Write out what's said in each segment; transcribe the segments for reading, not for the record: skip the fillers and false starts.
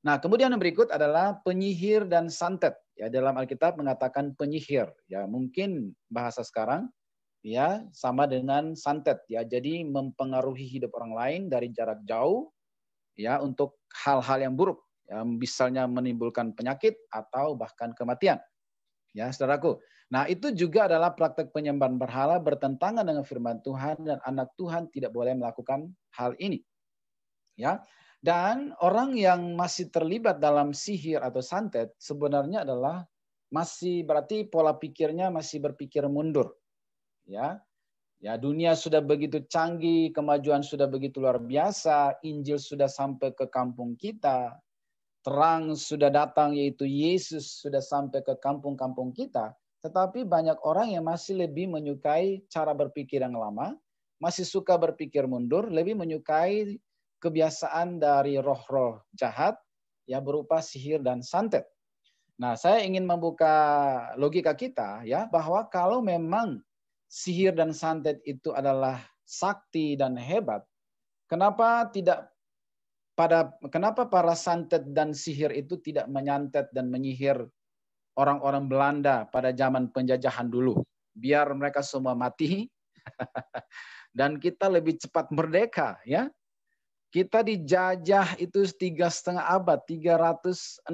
Nah, kemudian yang berikut adalah penyihir dan santet. Ya, dalam Alkitab mengatakan penyihir. Ya, mungkin bahasa sekarang ya sama dengan santet. Ya, jadi mempengaruhi hidup orang lain dari jarak jauh ya untuk hal-hal yang buruk. Ya, misalnya menimbulkan penyakit atau bahkan kematian. Ya, saudaraku. Nah, itu juga adalah praktek penyembahan berhala bertentangan dengan firman Tuhan dan anak Tuhan tidak boleh melakukan hal ini. Ya. Dan orang yang masih terlibat dalam sihir atau santet sebenarnya adalah masih berarti pola pikirnya masih berpikir mundur. Ya. Ya, dunia sudah begitu canggih, kemajuan sudah begitu luar biasa, Injil sudah sampai ke kampung kita, terang sudah datang yaitu Yesus sudah sampai ke kampung-kampung kita, tetapi banyak orang yang masih lebih menyukai cara berpikir yang lama, masih suka berpikir mundur, lebih menyukai kebiasaan dari roh-roh jahat ya berupa sihir dan santet. Nah, saya ingin membuka logika kita ya bahwa kalau memang sihir dan santet itu adalah sakti dan hebat, kenapa para santet dan sihir itu tidak menyantet dan menyihir orang-orang Belanda pada zaman penjajahan dulu, biar mereka semua mati dan kita lebih cepat merdeka ya. Kita dijajah itu 3,5 abad, 360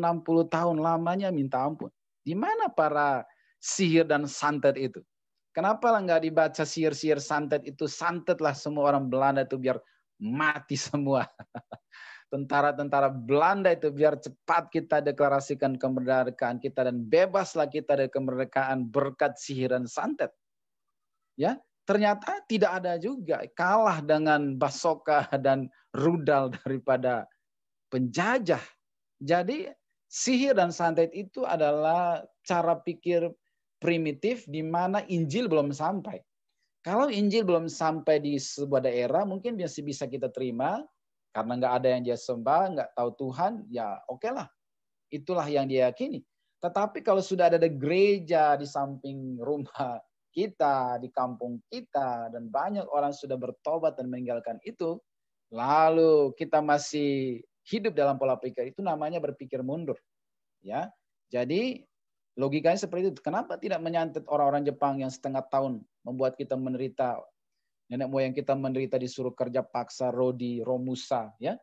tahun lamanya minta ampun. Di mana para sihir dan santet itu? Kenapa lah nggak dibaca sihir-sihir santet itu? Santetlah semua orang Belanda itu biar mati semua. Tentara-tentara Belanda itu biar cepat kita deklarasikan kemerdekaan kita dan bebaslah kita dari kemerdekaan berkat sihir dan santet. Ya, ternyata tidak ada juga, kalah dengan basoka dan rudal daripada penjajah. Jadi sihir dan santet itu adalah cara pikir primitif di mana Injil belum sampai. Kalau Injil belum sampai di sebuah daerah, mungkin masih bisa kita terima karena nggak ada yang dia sembah, nggak tahu Tuhan, ya oke lah. Itulah yang dia yakini. Tetapi kalau sudah ada gereja di samping rumah kita, di kampung kita, dan banyak orang sudah bertobat dan meninggalkan itu, lalu kita masih hidup dalam pola pikir itu namanya berpikir mundur. Ya, jadi logikanya seperti itu. Kenapa tidak menyantet orang-orang Jepang yang setengah tahun membuat kita menderita, nenek moyang kita menderita disuruh kerja paksa, Rodi, Romusa, ya?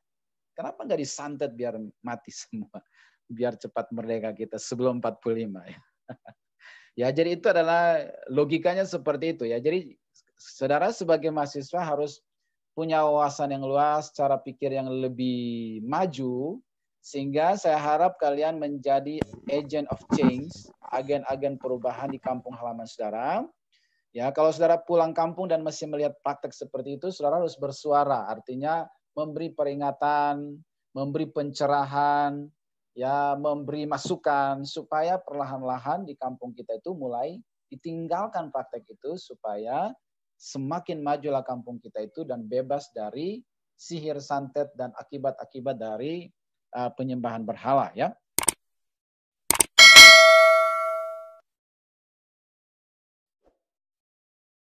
Kenapa nggak disantet biar mati semua, biar cepat merdeka kita sebelum 45 ya? Ya, jadi itu adalah logikanya seperti itu ya. Jadi saudara sebagai mahasiswa harus punya wawasan yang luas, cara pikir yang lebih maju, sehingga saya harap kalian menjadi agent of change, agen-agen perubahan di kampung halaman saudara. Ya, kalau saudara pulang kampung dan masih melihat praktek seperti itu, saudara harus bersuara, artinya memberi peringatan, memberi pencerahan, ya, memberi masukan supaya perlahan-lahan di kampung kita itu mulai ditinggalkan praktek itu supaya semakin majulah kampung kita itu dan bebas dari sihir santet dan akibat-akibat dari penyembahan berhala ya.